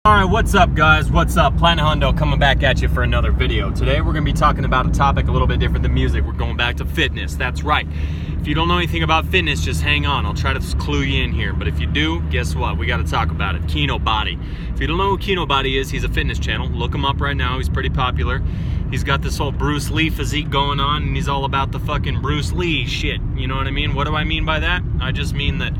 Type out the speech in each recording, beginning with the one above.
Alright, what's up guys? What's up? Planet Hundo coming back at you for another video. Today we're going to be talking about a topic a little bit different than music. We're going back to fitness. That's right. If you don't know anything about fitness, just hang on. I'll try to clue you in here. But if you do, guess what? We got to talk about it. Kino Body. If you don't know who Kino Body is, he's a fitness channel. Look him up right now. He's pretty popular. He's got this whole Bruce Lee physique going on, and he's all about the fucking Bruce Lee shit. You know what I mean? What do I mean by that? I just mean that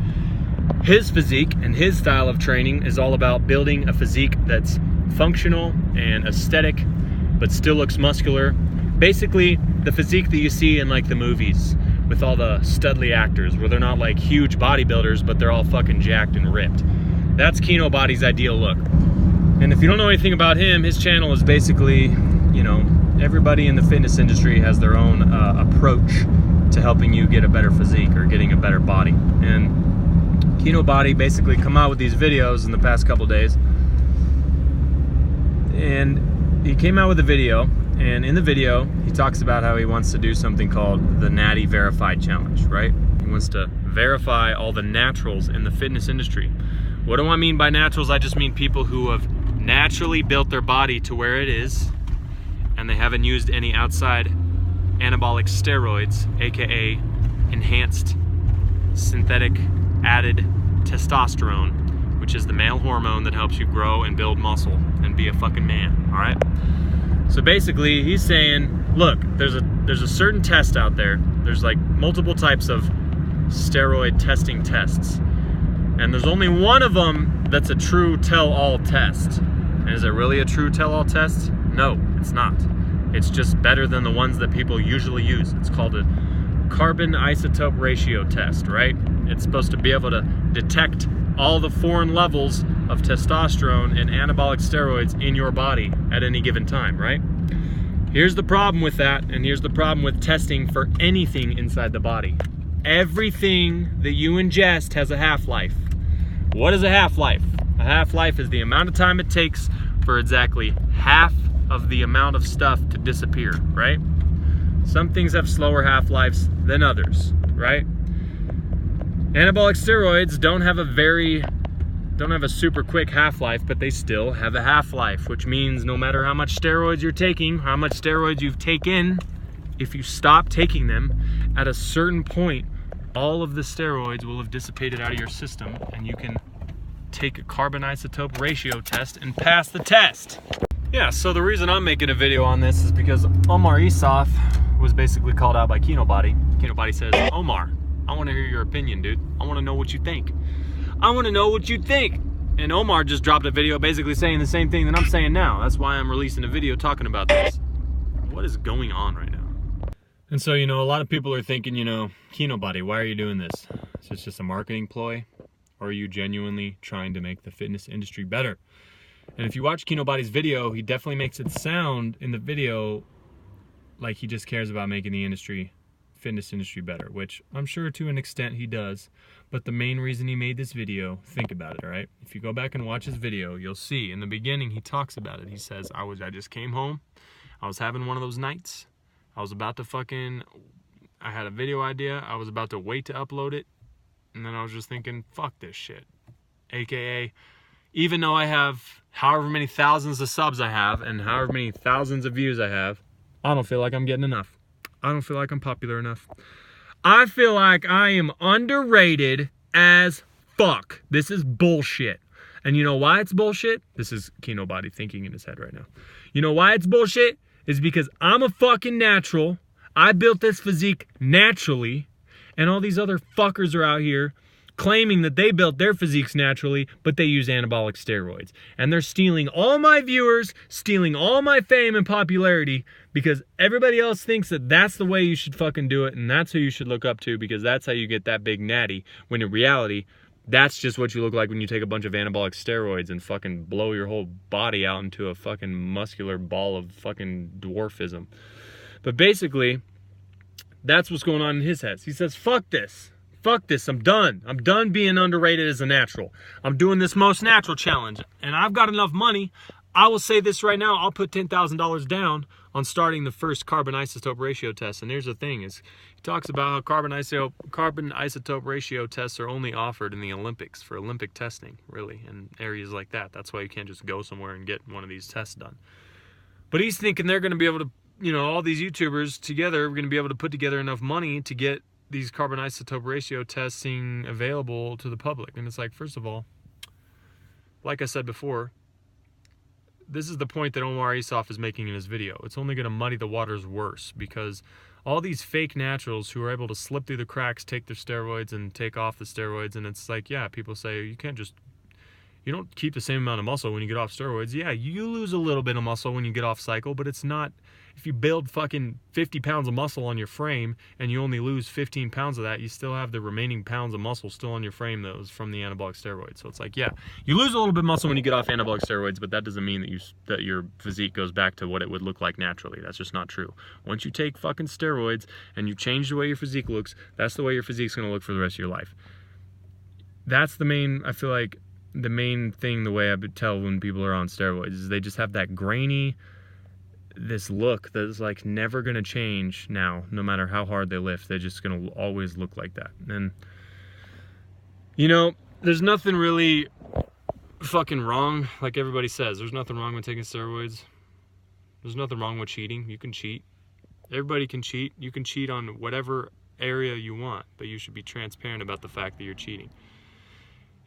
his physique and his style of training is all about building a physique that's functional and aesthetic, but still looks muscular. Basically, the physique that you see in like the movies with all the studly actors, where they're not like huge bodybuilders, but they're all fucking jacked and ripped. That's Kino Body's ideal look. And if you don't know anything about him, his channel is basically, you know, everybody in the fitness industry has their own approach to helping you get a better physique or getting a better body. And Kino Body basically come out with these videos in the past couple days, and he came out with a video, and in the video he talks about how he wants to do something called the Natty Verified Challenge, right? He wants to verify all the naturals in the fitness industry. What do I mean by naturals? I just mean people who have naturally built their body to where it is, and they haven't used any outside anabolic steroids, aka enhanced synthetic added testosterone, which is the male hormone that helps you grow and build muscle and be a fucking man. All right, so basically he's saying, look, there's a certain test out there. There's like multiple types of steroid testing tests, and there's only one of them that's a true tell-all test. And is it really a true tell-all test? No, it's not. It's just better than the ones that people usually use. It's called a carbon isotope ratio test, right? It's supposed to be able to detect all the foreign levels of testosterone and anabolic steroids in your body at any given time, right? Here's the problem with that, and here's the problem with testing for anything inside the body. Everything that you ingest has a half-life. What is a half-life? A half-life is the amount of time it takes for exactly half of the amount of stuff to disappear, right? Some things have slower half-lives than others, right? Anabolic steroids don't have a super quick half-life, but they still have a half-life, which means no matter how much steroids you're taking, how much steroids you've taken, if you stop taking them, at a certain point, all of the steroids will have dissipated out of your system, and you can take a carbon isotope ratio test and pass the test. Yeah, so the reason I'm making a video on this is because Omar Isaf was basically called out by Kino Body. Kino Body says, Omar, I want to hear your opinion, dude. I want to know what you think. I want to know what you think. And Omar just dropped a video basically saying the same thing that I'm saying now. That's why I'm releasing a video talking about this. What is going on right now? And so, you know, a lot of people are thinking, you know, Kino Body, why are you doing this? Is this just a marketing ploy? Or are you genuinely trying to make the fitness industry better? And if you watch Kino Body's video, he definitely makes it sound in the video like he just cares about making the fitness industry better, which I'm sure to an extent he does. But the main reason he made this video, think about it, all right? If you go back and watch his video, you'll see in the beginning he talks about it. He says, I just came home, I was having one of those nights, I was about to I had a video idea, I was about to wait to upload it, and then I was just thinking, fuck this shit. AKA, even though I have however many thousands of subs I have and however many thousands of views I have, I don't feel like I'm getting enough. I don't feel like I'm popular enough. I feel like I am underrated as fuck. This is bullshit. And you know why it's bullshit? This is Kino Body thinking in his head right now. You know why it's bullshit? Is because I'm a fucking natural. I built this physique naturally. And all these other fuckers are out here claiming that they built their physiques naturally, but they use anabolic steroids. And they're stealing all my viewers, stealing all my fame and popularity, because everybody else thinks that that's the way you should fucking do it, and that's who you should look up to, because that's how you get that big natty, when in reality, that's just what you look like when you take a bunch of anabolic steroids and fucking blow your whole body out into a fucking muscular ball of fucking dwarfism. But basically, that's what's going on in his head. He says, fuck this. Fuck this, I'm done. I'm done being underrated as a natural. I'm doing this most natural challenge, and I've got enough money. I will say this right now, I'll put $10,000 down on starting the first carbon isotope ratio test. And here's the thing is, he talks about how carbon isotope ratio tests are only offered in the Olympics for Olympic testing, really, in areas like that. That's why you can't just go somewhere and get one of these tests done. But he's thinking they're going to be able to, you know, all these YouTubers together are going to be able to put together enough money to get these carbon isotope ratio testing available to the public. And it's like, first of all, like I said before, this is the point that Omar Isuf is making in his video. It's only going to muddy the waters worse, because all these fake naturals who are able to slip through the cracks, take their steroids and take off the steroids, and it's like, yeah, people say you don't keep the same amount of muscle when you get off steroids. Yeah, you lose a little bit of muscle when you get off cycle, but it's not, if you build fucking 50 pounds of muscle on your frame and you only lose 15 pounds of that, you still have the remaining pounds of muscle still on your frame that was from the anabolic steroids. So it's like, yeah, you lose a little bit of muscle when you get off anabolic steroids, but that doesn't mean that your physique goes back to what it would look like naturally. That's just not true. Once you take fucking steroids and you change the way your physique looks, that's the way your physique's gonna look for the rest of your life. That's the main, I feel like, the main thing, the way I would tell when people are on steroids, is they just have that grainy, this look that is like never going to change now, no matter how hard they lift. They're just going to always look like that. And, you know, there's nothing really fucking wrong, like everybody says. There's nothing wrong with taking steroids. There's nothing wrong with cheating. You can cheat. Everybody can cheat. You can cheat on whatever area you want, but you should be transparent about the fact that you're cheating.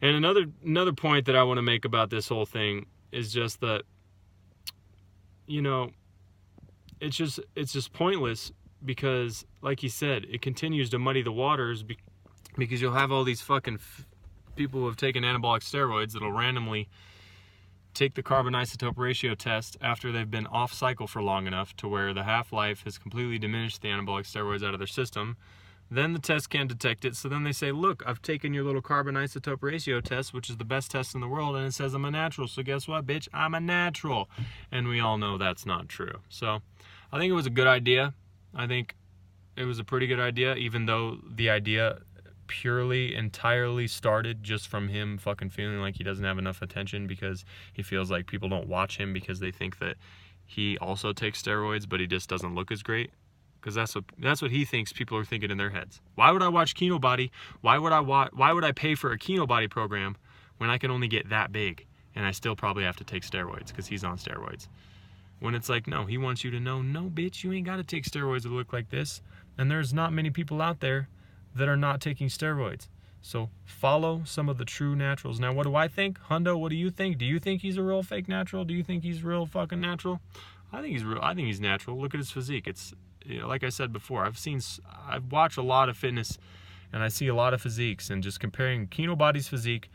And another point that I want to make about this whole thing is just that, you know, it's just pointless, because, like he said, it continues to muddy the waters because you'll have all these fucking people who have taken anabolic steroids that'll randomly take the carbon isotope ratio test after they've been off cycle for long enough to where the half-life has completely diminished the anabolic steroids out of their system. Then the test can't detect it, so then they say, look, I've taken your little carbon isotope ratio test, which is the best test in the world, and it says I'm a natural, so guess what, bitch? I'm a natural. And we all know that's not true. So I think it was a good idea. I think it was a pretty good idea, even though the idea entirely started just from him fucking feeling like he doesn't have enough attention, because he feels like people don't watch him because they think that he also takes steroids, but he just doesn't look as great. Because that's what he thinks people are thinking in their heads. Why would I watch Kino Body? Why would I pay for a Kino Body program when I can only get that big, and I still probably have to take steroids because he's on steroids? When it's like, no, he wants you to know, no, bitch, you ain't got to take steroids to look like this. And there's not many people out there that are not taking steroids. So follow some of the true naturals. Now, what do I think? Hundo, what do you think? Do you think he's a real fake natural? Do you think he's real fucking natural? I think he's real. I think he's natural. Look at his physique. It's, you know, like I said before, I've watched a lot of fitness, and I see a lot of physiques, and just comparing Kino Body's physique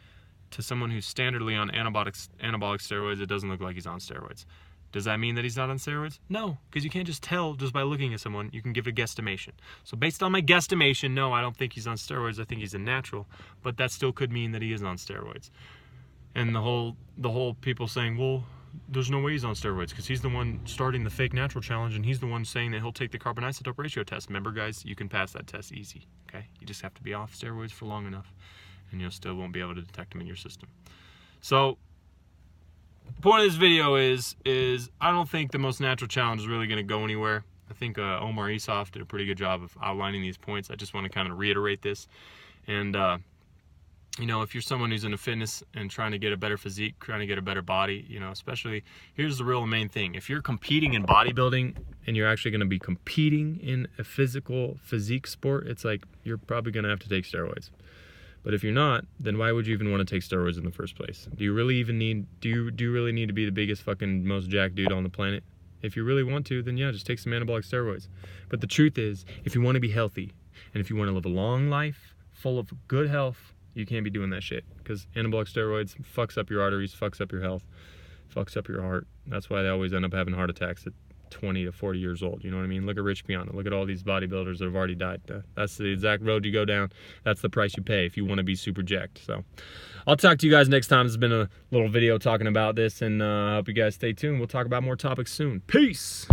to someone who's standardly on anabolic steroids, it doesn't look like he's on steroids. Does that mean that he's not on steroids? No, because you can't just tell just by looking at someone. You can give a guesstimation. So based on my guesstimation, no, I don't think he's on steroids. I think he's a natural, but that still could mean that he is on steroids. And the whole people saying, well, there's no way he's on steroids because he's the one starting the fake natural challenge, and he's the one saying that he'll take the carbon isotope ratio test. Remember, guys, you can pass that test easy, okay? You just have to be off steroids for long enough, and you still won't be able to detect them in your system. So the point of this video is I don't think the most natural challenge is really going to go anywhere. I think Omar Isuf did a pretty good job of outlining these points. I just want to kind of reiterate this. And you know, if you're someone who's into fitness and trying to get a better physique, trying to get a better body, you know, especially, here's the real main thing. If you're competing in bodybuilding and you're actually going to be competing in a physical physique sport, it's like you're probably going to have to take steroids. But if you're not, then why would you even want to take steroids in the first place? Do you really even need, do you really need to be the biggest fucking most jacked dude on the planet? If you really want to, then yeah, just take some anabolic steroids. But the truth is, if you want to be healthy and if you want to live a long life full of good health, you can't be doing that shit, because anabolic steroids fucks up your arteries, fucks up your health, fucks up your heart. That's why they always end up having heart attacks at 20 to 40 years old. You know what I mean? Look at Rich Piana. Look at all these bodybuilders that have already died. That's the exact road you go down. That's the price you pay if you want to be super jacked. So I'll talk to you guys next time. This has been a little video talking about this, and I hope you guys stay tuned. We'll talk about more topics soon. Peace!